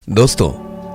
दोस्तों,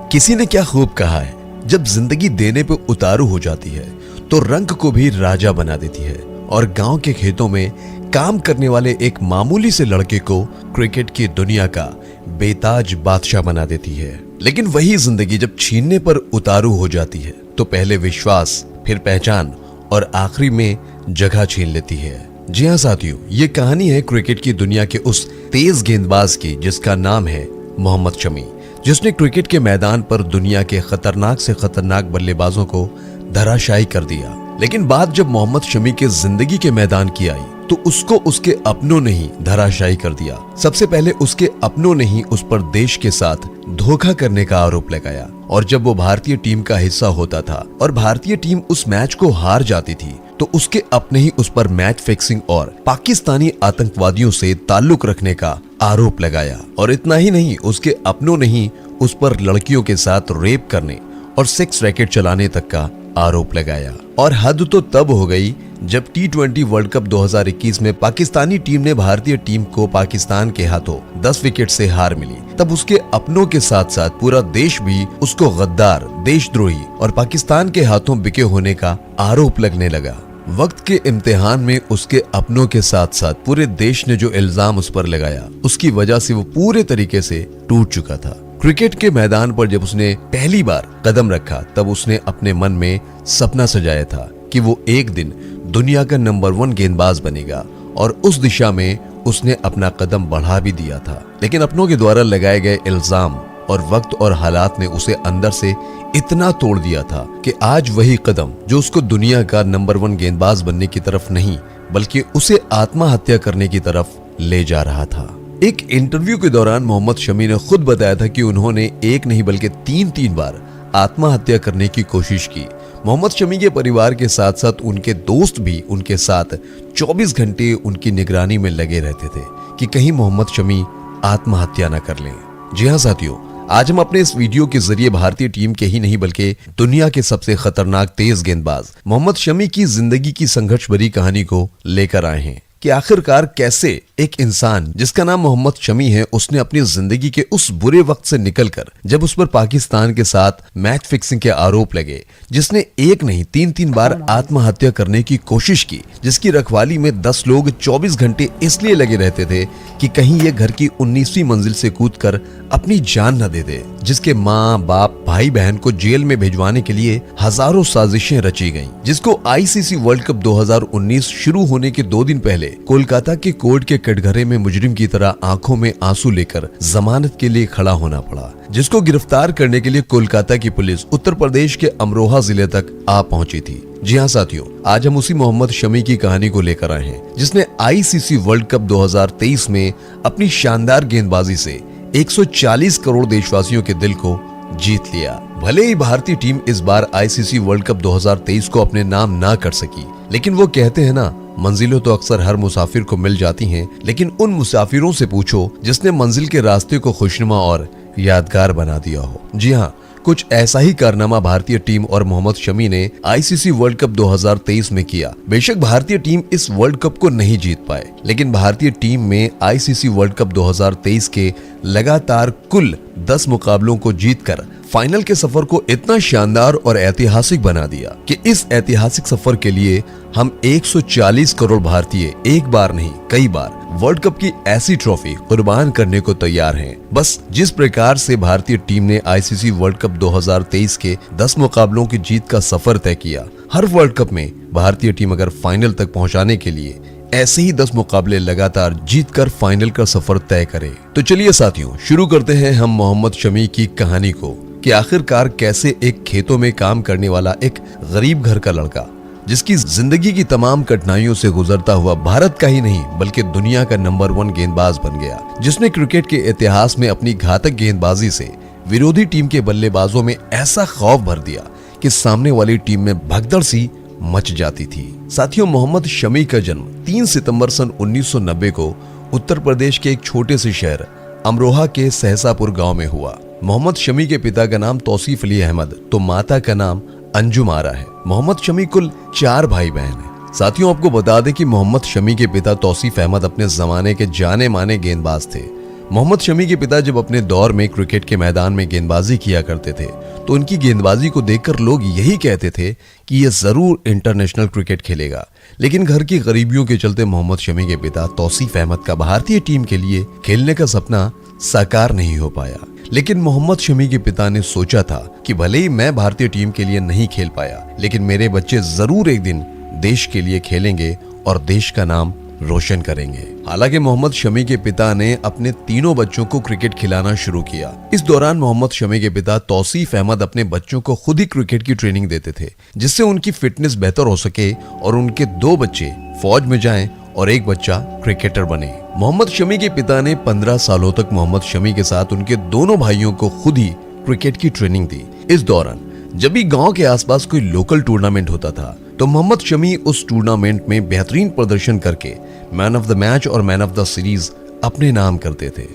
किसी ने क्या खूब कहा है, जब जिंदगी देने पे उतारू हो जाती है तो रंग को भी राजा बना देती है। और गांव के खेतों में काम करने वाले एक मामूली से लड़के को क्रिकेट की दुनिया का बेताज बादशाह बना देती है। लेकिन वही जिंदगी जब छीनने पर उतारू हो जाती है तो पहले विश्वास, फिर पहचान और आखिरी में जगह छीन लेती है। जी हाँ साथियों, ये कहानी है क्रिकेट की दुनिया के उस तेज गेंदबाज की जिसका नाम है मोहम्मद शमी, जिसने क्रिकेट के मैदान पर दुनिया के खतरनाक से खतरनाक बल्लेबाजों को धराशायी कर दिया। लेकिन बात जब मोहम्मद शमी के जिंदगी के मैदान की आई तो उसको उसके अपनों ने ही धराशायी कर दिया। सबसे पहले उसके अपनों ने ही उस पर देश के साथ धोखा करने का आरोप लगाया। और जब वो भारतीय टीम का हिस्सा होता था और भारतीय टीम उस मैच को हार जाती थी तो उसके अपने ही उस पर मैच फिक्सिंग और पाकिस्तानी आतंकवादियों से ताल्लुक रखने का आरोप लगाया। और इतना ही नहीं, उसके अपनों ने ही उस पर लड़कियों के साथ रेप करने और सेक्स रैकेट चलाने तक का आरोप लगाया। और हद तो तब हो गई जब T20 वर्ल्ड कप 2021 में पाकिस्तानी टीम ने भारतीय टीम को पाकिस्तान के हाथों 10 विकेट से हार मिली। तब उसके अपनों के साथ साथ पूरा देश भी उसको गद्दार, देशद्रोही और पाकिस्तान के हाथों बिके होने का आरोप लगने लगा। वक्त के इम्तिहान में उसके अपनों के साथ साथ पूरे देश ने जो इल्जाम उस पर लगाया, उसकी वजह से वो पूरे तरीके से टूट चुका था। क्रिकेट के मैदान पर जब उसने पहली बार कदम रखा तब उसने अपने मन में सपना सजाया था कि वो एक दिन दुनिया का नंबर 1 गेंदबाज बनेगा। और उस दिशा में उसने अपना कदम बढ़ा भी दिया था। लेकिन अपनों के द्वारा लगाए गए इल्जाम और वक्त और हालात ने उसे अंदर से इतना तोड़ दिया था कि आज वही कदम जो उसको दुनिया का नंबर 1 गेंदबाज बनने की तरफ नहीं बल्कि उसे आत्महत्या करने की तरफ ले जा रहा था। एक इंटरव्यू के दौरान मोहम्मद शमी ने खुद बताया था कि उन्होंने एक नहीं बल्कि 3 बार आत्महत्या करने की कोशिश की। मोहम्मद शमी के परिवार के साथ साथ उनके दोस्त भी उनके साथ 24 घंटे उनकी निगरानी में लगे रहते थे कि कहीं मोहम्मद शमी आत्महत्या न कर लें। जी हाँ साथियों, आज हम अपने इस वीडियो के जरिए भारतीय टीम के ही नहीं बल्कि दुनिया के सबसे खतरनाक तेज गेंदबाज मोहम्मद शमी की जिंदगी की संघर्ष भरी कहानी को लेकर आए हैं कि आखिरकार कैसे एक इंसान जिसका नाम मोहम्मद शमी है, उसने अपनी जिंदगी के उस बुरे वक्त से निकलकर जब उस पर पाकिस्तान के साथ मैच फिक्सिंग के आरोप लगे, जिसने एक नहीं 3 बार आत्महत्या करने की कोशिश की, जिसकी रखवाली में 10 लोग 24 घंटे इसलिए लगे रहते थे कि कहीं ये घर की 19वीं मंजिल से कूदकर अपनी जान न दे दे, जिसके माँ बाप भाई बहन को जेल में भिजवाने के लिए हजारों साजिशें रची गईं, जिसको ICC वर्ल्ड कप 2019 शुरू होने के 2 दिन पहले कोलकाता के कोर्ट के कटघरे में मुजरिम की तरह आंखों में आंसू लेकर जमानत के लिए खड़ा होना पड़ा, जिसको गिरफ्तार करने के लिए कोलकाता की पुलिस उत्तर प्रदेश के अमरोहा जिले तक आ पहुंची थी। जी हाँ साथियों, आज हम उसी मोहम्मद शमी की कहानी को लेकर आए हैं जिसने ICC वर्ल्ड कप 2023 में अपनी शानदार गेंदबाजी से 140 करोड़ देशवासियों के दिल को जीत लिया। भले ही भारतीय टीम इस बार ICC वर्ल्ड कप 2023 को अपने नाम ना कर सकी, लेकिन वो कहते हैं ना, मंजिलों तो अक्सर हर मुसाफिर को मिल जाती हैं, लेकिन उन मुसाफिरों से पूछो जिसने मंजिल के रास्ते को खुशनुमा और यादगार बना दिया हो। जी हाँ, कुछ ऐसा ही कारनामा भारतीय टीम और मोहम्मद शमी ने ICC वर्ल्ड कप 2023 में किया। बेशक भारतीय टीम इस वर्ल्ड कप को नहीं जीत पाए, लेकिन भारतीय टीम में ICC वर्ल्ड कप 2023 के लगातार कुल 10 मुकाबलों को जीतकर फाइनल के सफर को इतना शानदार और ऐतिहासिक बना दिया कि इस ऐतिहासिक सफर के लिए हम 140 करोड़ भारतीय एक बार नहीं कई बार वर्ल्ड कप की ऐसी ट्रॉफी कुर्बान करने को तैयार हैं। बस जिस प्रकार से भारतीय टीम ने ICC वर्ल्ड कप 2023 के 10 मुकाबलों की जीत का सफर तय किया, हर वर्ल्ड कप में भारतीय टीम अगर फाइनल तक पहुंचाने के लिए ऐसे ही 10 मुकाबले लगातार जीतकर फाइनल का सफर तय करे। तो चलिए साथियों, शुरू करते हैं हम मोहम्मद शमी की कहानी को कि आखिरकार कैसे एक खेतों में काम करने वाला एक गरीब घर का लड़का, जिसकी जिंदगी की तमाम कठिनाइयों से गुजरता हुआ भारत का ही नहीं बल्कि दुनिया का नंबर 1 गेंदबाज बन गया, जिसने क्रिकेट के इतिहास में अपनी घातक गेंदबाजी से विरोधी टीम के बल्लेबाजों में ऐसा खौफ भर दिया कि सामने वाली टीम में भगदड़ सी मच जाती थी। साथियों, मोहम्मद शमी का जन्म 3 सितंबर सन 1990 को उत्तर प्रदेश के एक छोटे से शहर अमरोहा के सहसापुर गांव में हुआ। मोहम्मद शमी के पिता का नाम तौसीफ अली अहमद तो माता का नाम अंजुम आरा है। मोहम्मद शमी कुल 4 भाई बहन हैं। साथियों, आपको बता दें कि मोहम्मद शमी के पिता तौसीफ अहमद अपने जमाने के जाने माने गेंदबाज थे। मोहम्मद शमी के पिता जब अपने दौर में क्रिकेट के मैदान में गेंदबाजी किया करते थे तो उनकी गेंदबाजी को देखकर लोग यही कहते थे कि यह जरूर इंटरनेशनल क्रिकेट खेलेगा। लेकिन घर की गरीबियों के चलते मोहम्मद शमी के पिता तौसीफ अहमद का भारतीय टीम के लिए खेलने का सपना साकार नहीं हो पाया। लेकिन मोहम्मद शमी के पिता ने सोचा था कि भले ही मैं भारतीय टीम के लिए नहीं खेल पाया, लेकिन मेरे बच्चे जरूर एक दिन देश के लिए खेलेंगे और देश का नाम रोशन करेंगे। हालांकि मोहम्मद शमी के पिता ने अपने तीनों बच्चों को क्रिकेट खिलाना शुरू किया। इस दौरान मोहम्मद शमी के पिता तौसीफ अहमद अपने बच्चों को खुद ही क्रिकेट की ट्रेनिंग देते थे, जिससे उनकी फिटनेस बेहतर हो सके और उनके 2 बच्चे फौज में जाएं और एक बच्चा क्रिकेटर बने। मोहम्मद शमी के पिता ने 15 सालों तक मोहम्मद शमी के साथ उनके दोनों भाइयों को खुद ही क्रिकेट की ट्रेनिंग दी। इस दौरान जब भी गांव के आसपास कोई लोकल टूर्नामेंट होता था तो मोहम्मद शमी उस टूर्नामेंट में बेहतरीन प्रदर्शन करके मैन ऑफ द मैच और मैन ऑफ द सीरीज अपने नाम करते थे।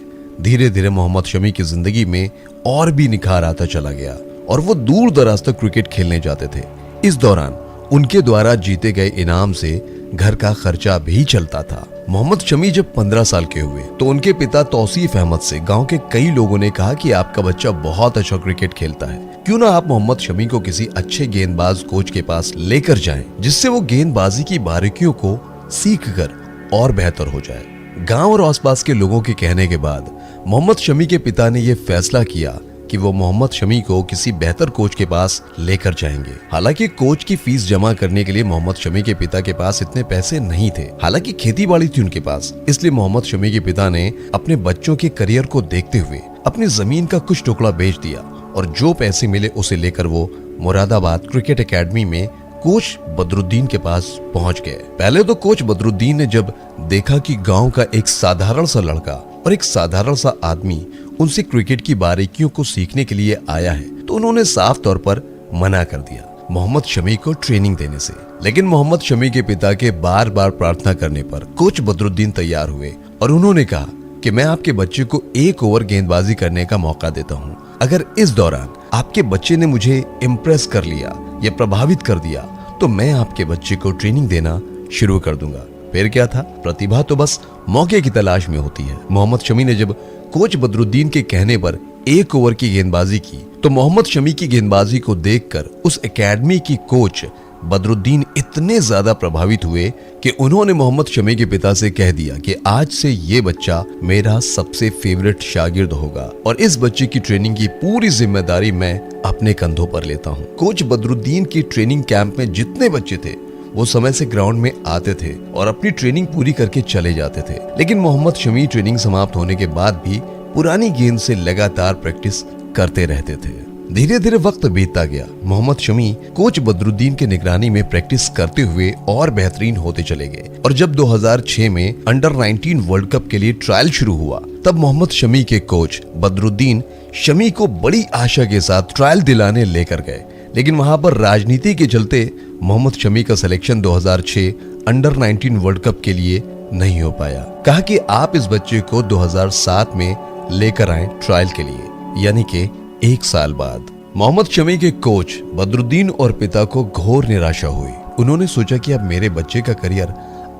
धीरे धीरे मोहम्मद शमी की जिंदगी में और भी निखार आता चला गया और वो दूर दराज तक क्रिकेट खेलने जाते थे। इस दौरान उनके द्वारा जीते गए इनाम से घर का खर्चा भी चलता था। मोहम्मद शमी जब 15 साल के हुए तो उनके पिता तौसीफ अहमद से गांव के कई लोगों ने कहा कि आपका बच्चा बहुत अच्छा क्रिकेट खेलता है, क्यों ना आप मोहम्मद शमी को किसी अच्छे गेंदबाज कोच के पास लेकर जाएं, जिससे वो गेंदबाजी की बारीकियों को सीख कर और बेहतर हो जाए। गांव और आसपास के लोगों के कहने के बाद मोहम्मद शमी के पिता ने यह फैसला किया कि वो मोहम्मद शमी को किसी बेहतर कोच के पास लेकर जाएंगे। हालांकि कोच की फीस जमा करने के लिए मोहम्मद शमी के पिता के पास इतने पैसे नहीं थे। हालांकि खेती बाड़ी थी उनके पास, इसलिए मोहम्मद शमी के पिता ने अपने बच्चों के करियर को देखते हुए अपनी जमीन का कुछ टुकड़ा बेच दिया और जो पैसे मिले उसे लेकर वो मुरादाबाद क्रिकेट एकेडमी में कोच बदरुद्दीन के पास पहुंच गए। पहले तो कोच बदरुद्दीन ने जब देखा कि गांव का एक साधारण सा लड़का और एक साधारण सा आदमी उनसे क्रिकेट की बारीकियों को सीखने के लिए आया है, तो उन्होंने साफ तौर पर मना कर दिया मोहम्मद शमी को ट्रेनिंग देने से। लेकिन मोहम्मद शमी के पिता के बार बार प्रार्थना करने पर कोच बदरुद्दीन तैयार हुए और उन्होंने कहा कि मैं आपके बच्चे को 1 ओवर गेंदबाजी करने का मौका देता हूँ। अगर इस दौरान आपके बच्चे ने मुझे इम्प्रेस कर लिया या प्रभावित कर दिया तो मैं आपके बच्चे को ट्रेनिंग देना शुरू कर दूंगा। फिर क्या था, प्रतिभा तो बस मौके की तलाश में होती है। मोहम्मद शमी ने जब कोच बदरुद्दीन के कहने पर 1 ओवर की गेंदबाजी की तो मोहम्मद शमी की गेंदबाजी को देखकर उस एकेडमी की कोच बदरुद्दीन इतने ज्यादा प्रभावित हुए कि उन्होंने मोहम्मद शमी के पिता से कह दिया कि आज से ये बच्चा मेरा सबसे फेवरेट शागिर्द होगा और इस बच्चे की ट्रेनिंग की पूरी जिम्मेदारी मैं अपने कंधों पर लेता हूँ। कोच बदरुद्दीन की ट्रेनिंग कैंप में जितने बच्चे थे वो समय से ग्राउंड में आते थे और अपनी ट्रेनिंग पूरी करके चले जाते थे। लेकिन मोहम्मद शमी ट्रेनिंग समाप्त होने के बाद भी पुरानी गेंद से लगातार प्रैक्टिस करते रहते थे। धीरे धीरे वक्त बीतता गया। मोहम्मद शमी कोच बदरुद्दीन के निगरानी में प्रैक्टिस करते हुए और बेहतरीन होते चले गए और जब 2006 में अंडर 19 वर्ल्ड कप के लिए ट्रायल शुरू हुआ तब मोहम्मद शमी के कोच बदरुद्दीन शमी को बड़ी आशा के साथ ट्रायल दिलाने लेकर गए। लेकिन वहां पर राजनीति के चलते मोहम्मद शमी का सिलेक्शन 2006 अंडर 19 वर्ल्ड कप के लिए नहीं हो पाया। कहा कि आप इस बच्चे को 2007 में लेकर आए ट्रायल के लिए, यानी कि 1 साल बाद। मोहम्मद शमी के कोच बदरुद्दीन और पिता को घोर निराशा हुई। उन्होंने सोचा कि अब मेरे बच्चे का करियर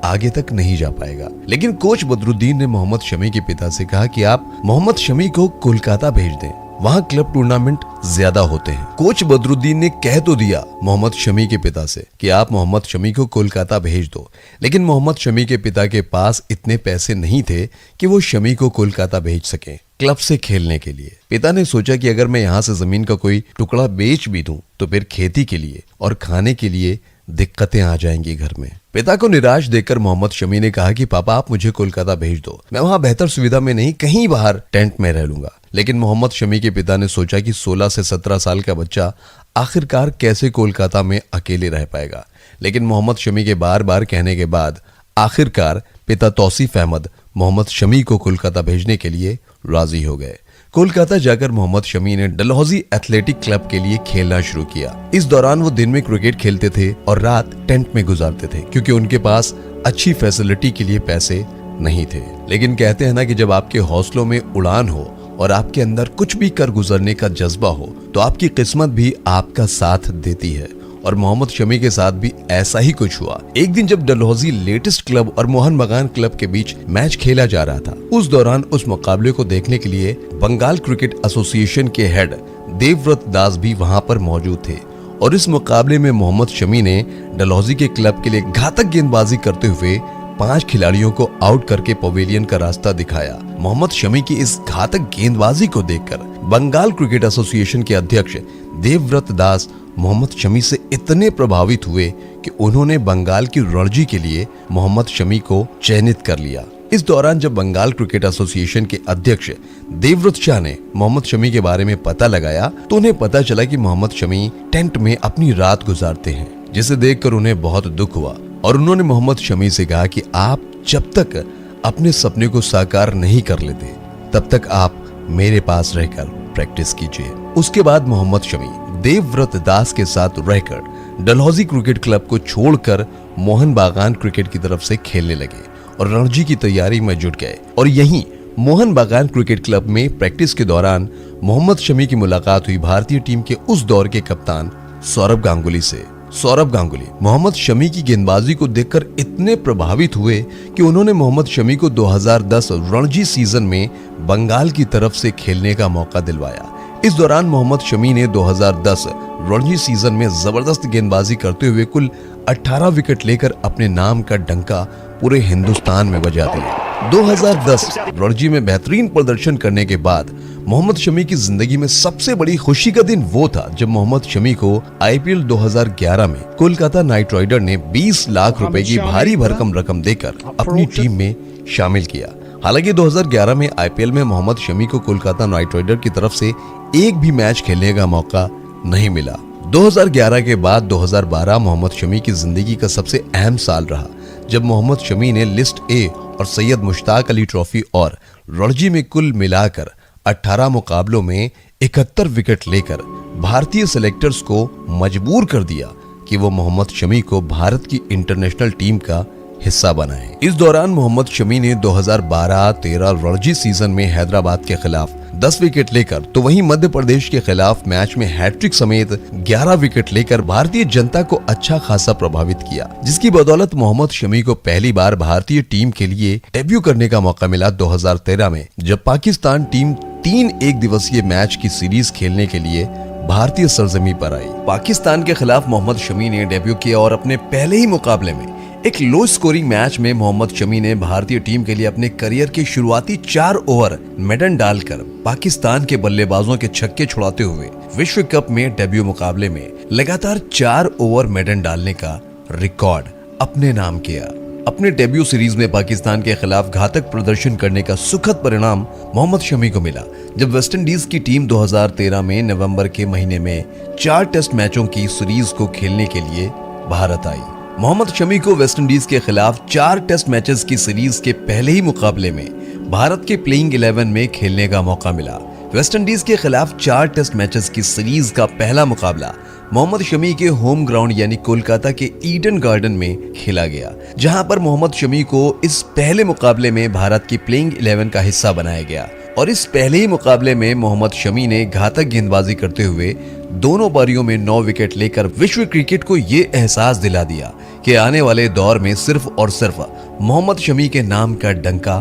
आगे तक नहीं जा पाएगा। लेकिन कोच बदरुद्दीन ने मोहम्मद शमी के पिता से कहा कि आप मोहम्मद शमी को कोलकाता भेज दें, वहां क्लब टूर्नामेंट ज्यादा होते हैं। कोच बदरुद्दीन ने कह तो दिया मोहम्मद शमी के पिता से कि आप मोहम्मद शमी को कोलकाता भेज दो, लेकिन मोहम्मद शमी के पिता के पास इतने पैसे नहीं थे कि वो शमी को कोलकाता भेज सकें क्लब से खेलने के लिए। पिता ने सोचा कि अगर मैं यहाँ से जमीन का कोई टुकड़ा बेच भी दूं तो फिर खेती के लिए और खाने के लिए दिक्कतें आ जाएंगी घर में। पिता को निराश देखकर मोहम्मद शमी ने कहा कि पापा आप मुझे कोलकाता भेज दो, मैं वहां बेहतर सुविधा में नहीं कहीं बाहर टेंट में रह लूंगा। लेकिन मोहम्मद शमी के पिता ने सोचा कि 16 से 17 साल का बच्चा आखिरकार कैसे कोलकाता में अकेले रह पाएगा। लेकिन मोहम्मद शमी के बार बार कहने के बाद आखिरकार पिता तौसीफ अहमद मोहम्मद शमी को कोलकाता भेजने के लिए राजी हो गए। कोलकाता जाकर मोहम्मद शमी ने डलहौजी एथलेटिक क्लब के लिए खेलना शुरू किया। इस दौरान वो दिन में क्रिकेट खेलते थे और रात टेंट में गुजारते थे, क्योंकि उनके पास अच्छी फैसिलिटी के लिए पैसे नहीं थे। लेकिन कहते हैं ना कि जब आपके हौसलों में उड़ान हो और आपके अंदर कुछ भी कर गुजरने का जज्बा हो तो आपकी किस्मत भी आपका साथ देती है और मोहम्मद शमी के साथ भी ऐसा ही कुछ हुआ। एक दिन जब डलहौजी लेटेस्ट क्लब और मोहन बागान क्लब के बीच मैच खेला जा रहा था, उस दौरान उस मुकाबले को देखने के लिए बंगाल क्रिकेट एसोसिएशन के हेड देवव्रत दास भी वहां पर मौजूद थे और इस मुकाबले में मोहम्मद शमी ने डलहौजी के क्लब के लिए घातक गेंदबाजी करते हुए 5 खिलाड़ियों को आउट करके पवेलियन का रास्ता दिखाया। मोहम्मद शमी की इस घातक गेंदबाजी को देखकर बंगाल क्रिकेट एसोसिएशन के अध्यक्ष देवव्रत दास मोहम्मद शमी से इतने प्रभावित हुए कि उन्होंने बंगाल की रणजी के लिए मोहम्मद शमी को चयनित कर लिया। इस दौरान जब बंगाल क्रिकेट एसोसिएशन के अध्यक्ष देवव्रत शाह ने मोहम्मद शमी के बारे में पता लगाया तो उन्हें पता चला कि मोहम्मद शमी टेंट में अपनी रात गुजारते हैं, जिसे देखकर उन्हें बहुत दुख हुआ और उन्होंने मोहम्मद शमी से कहा कि आप जब तक अपने सपने को साकार नहीं कर लेते तब तक आप मेरे पास रहकर प्रैक्टिस कीजिए। उसके बाद मोहम्मद शमी देवव्रत दास के साथ रहकर डलहौजी क्रिकेट क्लब को छोड़कर मोहन बागान क्रिकेट की तरफ से खेलने लगे और रणजी की तैयारी में जुट गए। और यहीं मोहन बागान क्रिकेट क्लब में प्रैक्टिस के दौरान मोहम्मद शमी की मुलाकात हुई भारतीय टीम के उस दौर के कप्तान सौरभ गांगुली से। सौरभ गांगुली मोहम्मद शमी की गेंदबाजी को देखकर इतने प्रभावित हुए कि उन्होंने मोहम्मद शमी को 2010 रणजी सीजन में बंगाल की तरफ से खेलने का मौका दिलवाया। इस दौरान मोहम्मद शमी ने 2010 रणजी सीजन में जबरदस्त गेंदबाजी करते हुए कुल 18 विकेट लेकर अपने नाम का डंका पूरे हिंदुस्तान में बजा दिया। 2010 रणजी में बेहतरीन प्रदर्शन करने के बाद मोहम्मद शमी की जिंदगी में सबसे बड़ी खुशी का दिन वो था जब मोहम्मद शमी को आईपीएल 2011 में कोलकाता नाइट राइडर ने 20 लाख रुपए की भारी भरकम रकम देकर अपनी टीम में शामिल किया। हालांकि 2011 में आईपीएल में मोहम्मद शमी को कोलकाता नाइट राइडर की तरफ से एक भी मैच खेलने का मौका नहीं मिला। 2011 के बाद 2012 मोहम्मद शमी की जिंदगी का सबसे अहम साल रहा, जब मोहम्मद शमी ने लिस्ट ए और सैयद मुश्ताक अली ट्रॉफी और रणजी में कुल मिलाकर 18 मुकाबलों में 71 विकेट लेकर भारतीय सेलेक्टर्स को मजबूर कर दिया कि वो मोहम्मद शमी को भारत की इंटरनेशनल टीम का हिस्सा बनाए। इस दौरान मोहम्मद शमी ने 2012-13 रणजी सीजन में हैदराबाद के खिलाफ 10 विकेट लेकर तो वहीं मध्य प्रदेश के खिलाफ मैच में हैट्रिक समेत 11 विकेट लेकर भारतीय जनता को अच्छा खासा प्रभावित किया, जिसकी बदौलत मोहम्मद शमी को पहली बार भारतीय टीम के लिए डेब्यू करने का मौका मिला 2013 में, जब पाकिस्तान टीम 3 एक दिवसीय मैच की सीरीज खेलने के लिए भारतीय सरजमी पर आई। पाकिस्तान के खिलाफ मोहम्मद शमी ने डेब्यू किया और अपने पहले ही मुकाबले में एक लो स्कोरिंग मैच में मोहम्मद शमी ने भारतीय टीम के लिए अपने करियर के शुरुआती 4 ओवर मेडन डालकर पाकिस्तान के बल्लेबाजों के छक्के छुड़ाते हुए विश्व कप में डेब्यू मुकाबले में लगातार 4 ओवर मेडन डालने का रिकॉर्ड अपने नाम किया। अपने डेब्यू सीरीज में पाकिस्तान के खिलाफ घातक प्रदर्शन करने का सुखद परिणाम मोहम्मद शमी को मिला, जब वेस्टइंडीज की टीम 2013 में नवंबर के महीने में 4 टेस्ट मैचों की सीरीज को खेलने के लिए भारत आई। मोहम्मद शमी को वेस्टइंडीज के खिलाफ 4 टेस्ट मैचेस की सीरीज के पहले ही मुकाबले में भारत के प्लेइंग 11 में खेलने का मौका मिला। वेस्टइंडीज के खिलाफ 4 टेस्ट मैचेस की सीरीज का पहला मुकाबला मोहम्मद शमी के होम ग्राउंड यानी कोलकाता के ईडन गार्डन में खेला गया, जहां पर मोहम्मद शमी को इस पहले मुकाबले में भारत की प्लेइंग 11 का हिस्सा बनाया गया। और इस पहले ही मुकाबले में मोहम्मद शमी ने घातक गेंदबाजी करते हुए दोनों पारियों में 9 विकेट लेकर विश्व क्रिकेट को ये एहसास दिला दिया कि आने वाले दौर में सिर्फ और सिर्फ मोहम्मद शमी के नाम का डंका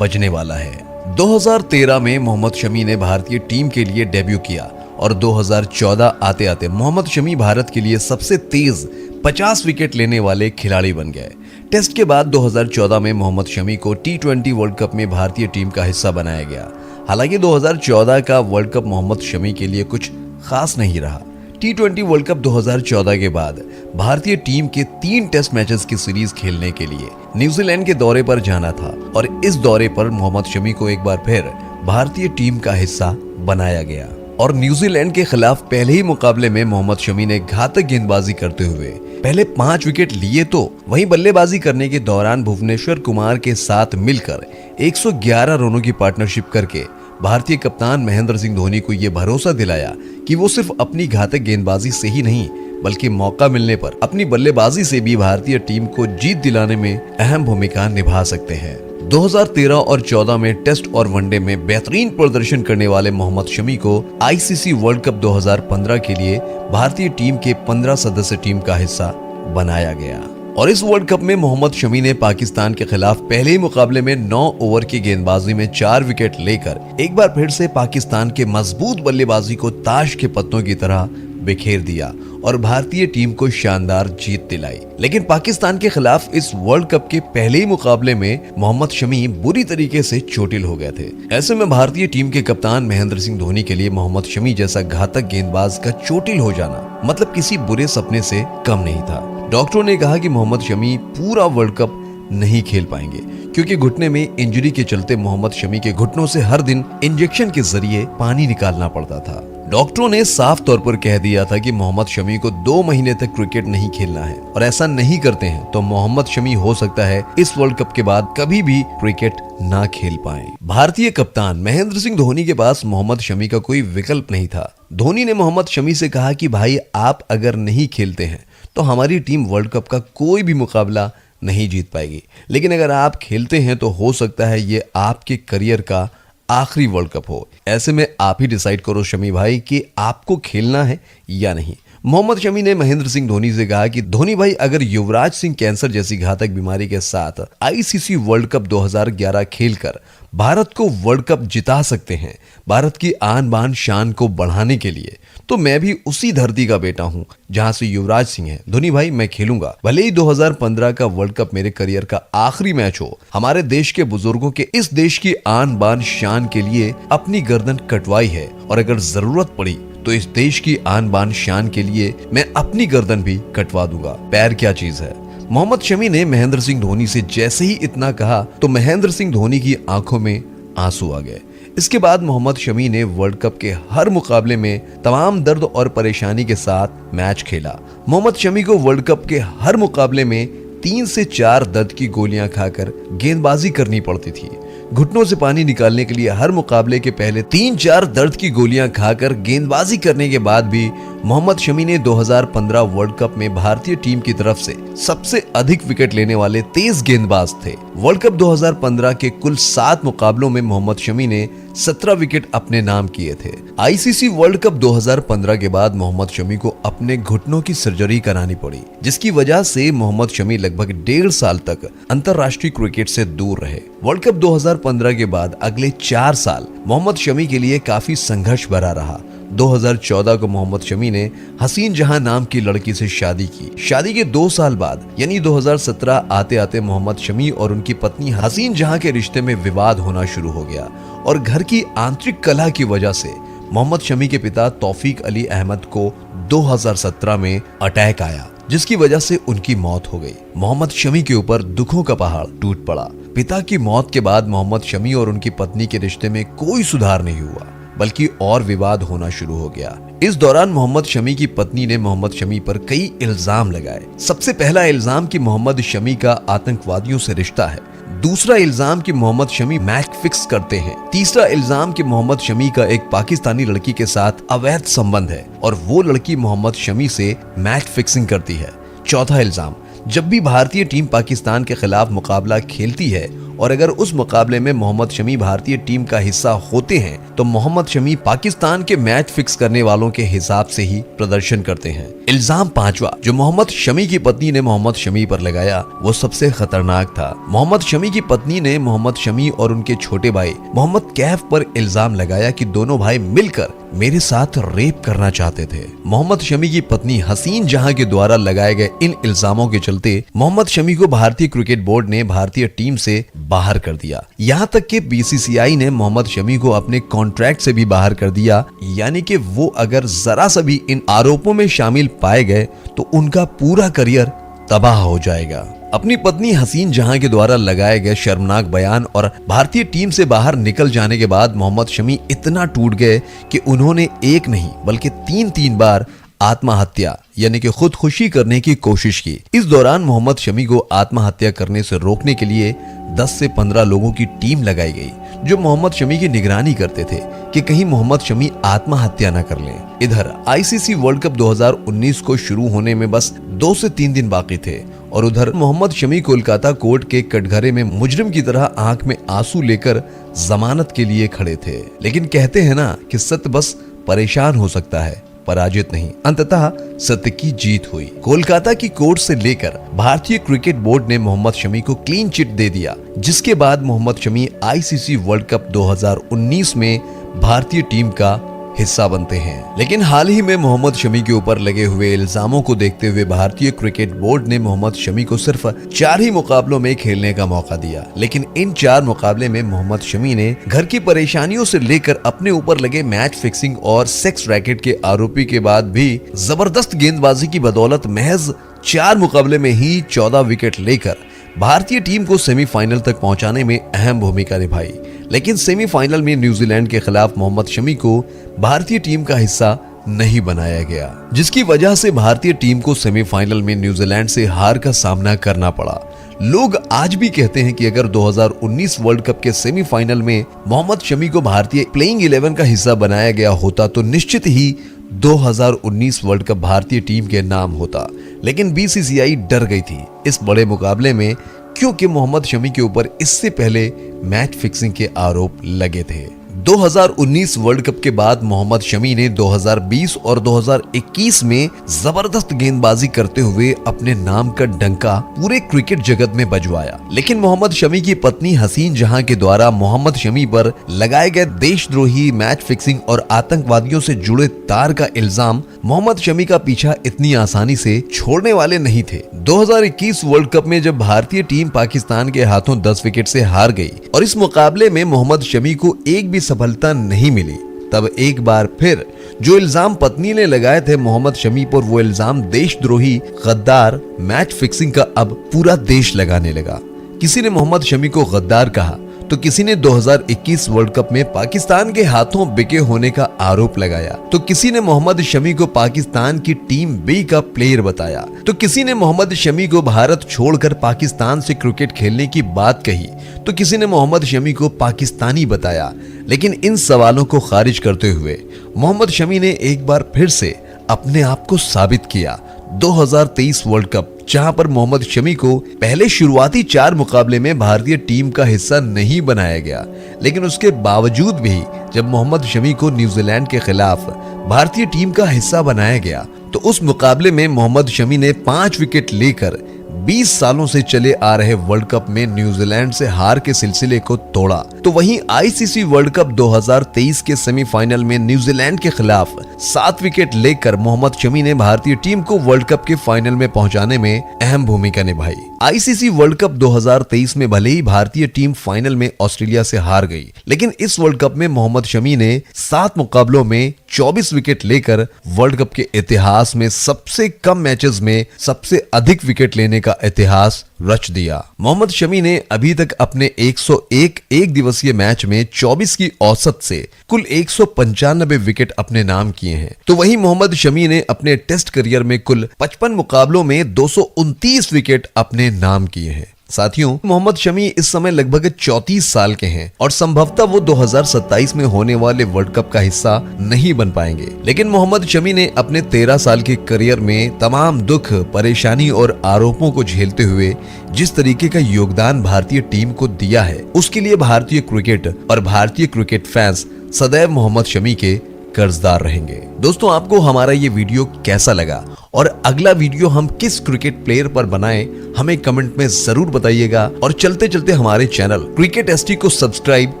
बजने वाला है। 2013 में मोहम्मद शमी ने भारतीय टीम के लिए डेब्यू किया और 2014 आते आते मोहम्मद शमी भारत के लिए सबसे तेज 50 विकेट लेने वाले खिलाड़ी बन गए। टेस्ट के बाद 2014 में मोहम्मद शमी को T20 वर्ल्ड कप में भारतीय टीम का हिस्सा बनाया गया। हालांकि 2014 का वर्ल्ड कप मोहम्मद शमी के लिए कुछ खास नहीं रहा। T20 वर्ल्ड कप 2014 के बाद भारतीय टीम के 3 टेस्ट मैचेस की सीरीज खेलने के लिए न्यूजीलैंड के दौरे पर जाना था और इस दौरे पर मोहम्मद शमी को एक बार फिर भारतीय टीम का हिस्सा बनाया गया। और न्यूजीलैंड के खिलाफ पहले ही मुकाबले में मोहम्मद शमी ने घातक गेंदबाजी करते हुए पहले 5 विकेट लिए, तो वहीं बल्लेबाजी करने के दौरान भुवनेश्वर कुमार के साथ मिलकर 111 रनों की पार्टनरशिप करके भारतीय कप्तान महेंद्र सिंह धोनी को यह भरोसा दिलाया कि वो सिर्फ अपनी घातक गेंदबाजी से ही नहीं बल्कि मौका मिलने पर अपनी बल्लेबाजी से भी भारतीय टीम को जीत दिलाने में अहम भूमिका निभा सकते हैं। 2013 और 14 में टेस्ट और वनडे में बेहतरीन प्रदर्शन करने वाले मोहम्मद शमी को आईसीसी वर्ल्ड कप 2015 के लिए भारतीय टीम के 15 सदस्य टीम का हिस्सा बनाया गया। और इस वर्ल्ड कप में मोहम्मद शमी ने पाकिस्तान के खिलाफ पहले ही मुकाबले में 9 ओवर की गेंदबाजी में 4 विकेट लेकर एक बार फिर से पाकिस्तान के मजबूत बल्लेबाजी को ताश के पत्तों की तरह बिखेर दिया और भारतीय टीम को शानदार जीत दिलाई। लेकिन पाकिस्तान के खिलाफ इस वर्ल्ड कप के पहले ही मुकाबले में मोहम्मद शमी बुरी तरीके से चोटिल हो गए थे। ऐसे में भारतीय टीम के कप्तान महेंद्र सिंह धोनी के लिए मोहम्मद शमी जैसा घातक गेंदबाज का चोटिल हो जाना मतलब किसी बुरे सपने से कम नहीं था। डॉक्टरों ने कहा कि मोहम्मद शमी पूरा वर्ल्ड कप नहीं खेल पाएंगे क्योंकि घुटने में इंजरी के चलते मोहम्मद शमी के घुटनों से हर दिन इंजेक्शन के जरिए पानी निकालना पड़ता था। डॉक्टरों ने साफ तौर पर कह दिया था कि मोहम्मद शमी को 2 महीने तक क्रिकेट नहीं खेलना है और ऐसा नहीं करते हैं तो मोहम्मद शमी हो सकता है इस वर्ल्ड कप के बाद कभी भी क्रिकेट ना खेल पाए। भारतीय कप्तान महेंद्र सिंह धोनी के पास मोहम्मद शमी का कोई विकल्प नहीं था। धोनी ने मोहम्मद शमी से कहा कि भाई आप अगर नहीं खेलते हैं तो हमारी टीम वर्ल्ड कप का कोई भी मुकाबला नहीं जीत पाएगी, लेकिन अगर आप खेलते हैं तो हो सकता है ये आपके करियर का आखिरी वर्ल्ड कप हो। ऐसे में आप ही डिसाइड करो शमी भाई कि आपको खेलना है या नहीं। मोहम्मद शमी ने महेंद्र सिंह धोनी से कहा कि धोनी भाई अगर युवराज सिंह कैंसर जैसी घातक बीमारी के साथ आईसीसी वर्ल्ड कप 2011 खेलकर भारत को वर्ल्ड कप जिता सकते हैं भारत की आन बान शान को बढ़ाने के लिए, तो मैं भी उसी धरती का बेटा हूं जहां से युवराज सिंह है। धोनी भाई मैं खेलूंगा, भले ही 2015 का वर्ल्ड कप मेरे करियर का आखिरी मैच हो। हमारे देश के बुजुर्गों के इस देश की आन बान शान के लिए अपनी गर्दन कटवाई है और अगर जरूरत पड़ी तो इस देश की आन बान शान के लिए मैं अपनी गर्दन भी कटवा दूंगा। पैर क्या चीज है। मोहम्मद शमी ने महेंद्र सिंह धोनी से जैसे ही इतना कहा तो महेंद्र सिंह धोनी की आंखों में आंसू आ गए। इसके बाद मोहम्मद शमी ने वर्ल्ड कप के हर मुकाबले में तमाम दर्द और परेशानी के साथ मैच खेला। मोहम्मद शमी को वर्ल्ड कप के हर मुकाबले में 3 से 4 दर्द की गोलियां खाकर गेंदबाजी करनी पड़ती थी। घुटनों से पानी निकालने के लिए हर मुकाबले के पहले 3-4 दर्द की गोलियां खाकर गेंदबाजी करने के बाद भी मोहम्मद शमी ने 2015 वर्ल्ड कप में भारतीय टीम की तरफ से सबसे अधिक विकेट लेने वाले तेज गेंदबाज थे। वर्ल्ड कप 2015 के कुल 7 मुकाबलों में मोहम्मद शमी ने 17 विकेट अपने नाम किए थे। आईसीसी वर्ल्ड कप 2015 के बाद मोहम्मद शमी को अपने घुटनों की सर्जरी करानी पड़ी, जिसकी वजह से मोहम्मद शमी लगभग 1.5 साल तक अंतरराष्ट्रीय क्रिकेट से दूर रहे। वर्ल्ड कप 2015 के बाद अगले 4 साल मोहम्मद शमी के लिए काफी संघर्ष भरा रहा। 2014 को मोहम्मद शमी ने हसीन जहां नाम की लड़की से शादी की। शादी के 2 साल बाद यानी 2017 आते आते मोहम्मद शमी और उनकी पत्नी हसीन जहां के रिश्ते में विवाद होना शुरू हो गया और घर की आंतरिक कलह की वजह से मोहम्मद शमी के पिता तौफीक अली अहमद को 2017 में अटैक आया, जिसकी वजह से उनकी मौत हो गई। मोहम्मद शमी के ऊपर दुखों का पहाड़ टूट पड़ा। पिता की मौत के बाद मोहम्मद शमी और उनकी पत्नी के रिश्ते में कोई सुधार नहीं हुआ, बल्कि और विवाद होना शुरू हो गया। इस दौरान मोहम्मद शमी की पत्नी ने मोहम्मद शमी पर कई इल्जाम लगाए। सबसे पहला इल्जाम कि मोहम्मद शमी का आतंकवादियों से रिश्ता है। दूसरा इल्जाम कि मोहम्मद शमी मैच फिक्स करते हैं। तीसरा इल्जाम कि मोहम्मद शमी का एक पाकिस्तानी लड़की के साथ अवैध संबंध है और वो लड़की मोहम्मद शमी से मैच फिक्सिंग करती है। चौथा इल्जाम, जब भी भारतीय टीम पाकिस्तान के खिलाफ मुकाबला खेलती है और अगर उस मुकाबले में मोहम्मद शमी भारतीय टीम का हिस्सा होते हैं तो मोहम्मद शमी पाकिस्तान के मैच फिक्स करने वालों के हिसाब से ही प्रदर्शन करते हैं। इल्जाम पांचवा जो मोहम्मद शमी की पत्नी ने मोहम्मद शमी पर लगाया वो सबसे खतरनाक था। मोहम्मद शमी की पत्नी ने मोहम्मद शमी और उनके छोटे भाई मोहम्मद कैफ पर इल्जाम लगाया कि दोनों भाई मिलकर मेरे साथ रेप करना चाहते थे। मोहम्मद शमी की पत्नी हसीन जहां के द्वारा लगाए गए इन इल्जामों के चलते मोहम्मद शमी को भारतीय क्रिकेट बोर्ड ने भारतीय टीम से बाहर कर दिया। यहाँ तक कि बीसीसीआई ने मोहम्मद शमी को अपने कॉन्ट्रैक्ट से भी बाहर कर दिया, यानी कि वो अगर जरा सा भी इन आरोपों में शामिल पाए गए तो उनका पूरा करियर तबाह हो जाएगा। अपनी पत्नी हसीन जहां के द्वारा लगाए गए शर्मनाक बयान और भारतीय टीम से बाहर निकल जाने के बाद मोहम्मद शमी इतना टूट गए कि उन्होंने एक नहीं बल्कि 3 बार आत्महत्या यानी कि खुदकुशी करने की कोशिश की। इस दौरान मोहम्मद शमी को आत्महत्या करने से रोकने के लिए 10 से 15 लोगों की टीम लगाई गई जो मोहम्मद शमी की निगरानी करते थे कि कहीं मोहम्मद शमी आत्महत्या न कर लें। इधर आईसीसी वर्ल्ड कप 2019 को शुरू होने में बस 2 से 3 दिन बाकी थे और उधर मोहम्मद शमी कोलकाता कोर्ट के कटघरे में मुजरिम की तरह आंख में आंसू लेकर जमानत के लिए खड़े थे। लेकिन कहते हैं ना कि सत्य बस परेशान हो सकता है, पराजित नहीं। अंततः सत्य की जीत हुई। कोलकाता की कोर्ट से लेकर भारतीय क्रिकेट बोर्ड ने मोहम्मद शमी को क्लीन चिट दे दिया, जिसके बाद Mohammed Shami ICC world cup 2019 में भारतीय टीम का हिस्सा बनते हैं। लेकिन हाल ही में मोहम्मद शमी के ऊपर लगे हुए इल्जामों को देखते हुए भारतीय क्रिकेट बोर्ड ने मोहम्मद शमी को सिर्फ 4 ही मुकाबलों में खेलने का मौका दिया। लेकिन इन 4 मुकाबले में मोहम्मद शमी ने घर की परेशानियों से लेकर अपने ऊपर लगे मैच फिक्सिंग और सेक्स रैकेट के आरोपी के बाद भी जबरदस्त गेंदबाजी की बदौलत महज 4 मुकाबले में ही 14 विकेट लेकर भारतीय टीम को सेमीफाइनल तक पहुंचाने में अहम भूमिका निभाई। लेकिन सेमीफाइनल में न्यूजीलैंड के खिलाफ मोहम्मद शमी को भारतीय टीम का हिस्सा नहीं बनाया गया, जिसकी वजह से भारतीय टीम को सेमीफाइनल में न्यूजीलैंड से हार का सामना करना पड़ा। लोग आज भी कहते हैं कि अगर 2019 वर्ल्ड कप के सेमीफाइनल में मोहम्मद शमी को भारतीय प्लेइंग 11 का हिस्सा बनाया गया होता तो निश्चित ही 2019 वर्ल्ड कप भारतीय टीम के नाम होता। लेकिन बीसीसीआई डर गई थी इस बड़े मुकाबले में, क्योंकि मोहम्मद शमी के ऊपर इससे पहले मैच फिक्सिंग के आरोप लगे थे। 2019 वर्ल्ड कप के बाद मोहम्मद शमी ने 2020 और 2021 में जबरदस्त गेंदबाजी करते हुए अपने नाम का डंका पूरे क्रिकेट जगत में बजवाया। लेकिन मोहम्मद शमी की पत्नी हसीन जहां के द्वारा मोहम्मद शमी पर लगाए गए देशद्रोही, मैच फिक्सिंग और आतंकवादियों से जुड़े तार का इल्जाम मोहम्मद शमी का पीछा इतनी आसानी से छोड़ने वाले नहीं थे। 2021 वर्ल्ड कप में जब भारतीय टीम पाकिस्तान के हाथों 10 विकेट से हार गई और इस मुकाबले में मोहम्मद शमी को एक भी सफलता नहीं मिली, तब एक बार फिर जो इल्जाम पत्नी ने लगाए थे मोहम्मद शमी पर, वो इल्जाम देशद्रोही, गद्दार, मैच फिक्सिंग का अब पूरा देश लगाने लगा। किसी ने मोहम्मद शमी को गद्दार कहा तो किसी ने 2021 वर्ल्ड कप में पाकिस्तान के हाथों बिके होने का आरोप लगाया, तो किसी ने मोहम्मद शमी को पाकिस्तान की टीम बी का प्लेयर बताया, तो किसी ने मोहम्मद शमी को भारत छोड़कर पाकिस्तान से क्रिकेट खेलने की बात कही, तो किसी ने मोहम्मद शमी को पाकिस्तानी बताया। लेकिन इन सवालों को खारिज करते हुए मोहम्मद शमी ने एक बार फिर से अपने आप को साबित किया। 2023 वर्ल्ड कप, जहां पर मोहम्मद शमी को पहले शुरुआती 4 मुकाबले में भारतीय टीम का हिस्सा नहीं बनाया गया, लेकिन उसके बावजूद भी जब मोहम्मद शमी को न्यूजीलैंड के खिलाफ भारतीय टीम का हिस्सा बनाया गया तो उस मुकाबले में मोहम्मद शमी ने 5 विकेट लेकर 20 सालों से चले आ रहे वर्ल्ड कप में न्यूजीलैंड से हार के सिलसिले को तोड़ा। तो वहीं आईसीसी वर्ल्ड कप 2023 के सेमीफाइनल में न्यूजीलैंड के खिलाफ 7 विकेट लेकर मोहम्मद शमी ने भारतीय टीम को वर्ल्ड कप के फाइनल में पहुंचाने में अहम भूमिका निभाई। आईसीसी वर्ल्ड कप 2023 में भले ही भारतीय टीम फाइनल में ऑस्ट्रेलिया से हार गई, लेकिन इस वर्ल्ड कप में मोहम्मद शमी ने 7 मुकाबलों में 24 विकेट लेकर वर्ल्ड कप के इतिहास में सबसे कम मैचेस में सबसे अधिक विकेट लेने का इतिहास रच दिया। मोहम्मद शमी ने अभी तक अपने 101 एक दिवसीय मैच में 24 की औसत से कुल 195 विकेट अपने नाम किए हैं। तो वहीं मोहम्मद शमी ने अपने टेस्ट करियर में कुल 55 मुकाबलों में 229 विकेट अपने नाम किए हैं। साथियों, मोहम्मद शमी इस समय लगभग 34 साल के हैं और संभवतः वो 2027 में होने वाले वर्ल्ड कप का हिस्सा नहीं बन पाएंगे। लेकिन मोहम्मद शमी ने अपने 13 साल के करियर में तमाम दुख, परेशानी और आरोपों को झेलते हुए जिस तरीके का योगदान भारतीय टीम को दिया है, उसके लिए भारतीय क्रिकेट और भारतीय क्रिकेट फैंस सदैव मोहम्मद शमी के कर्जदार रहेंगे। दोस्तों, आपको हमारा ये वीडियो कैसा लगा और अगला वीडियो हम किस क्रिकेट प्लेयर पर बनाएं, हमें कमेंट में जरूर बताइएगा और चलते चलते हमारे चैनल क्रिकेट एसटी को सब्सक्राइब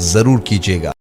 जरूर कीजिएगा।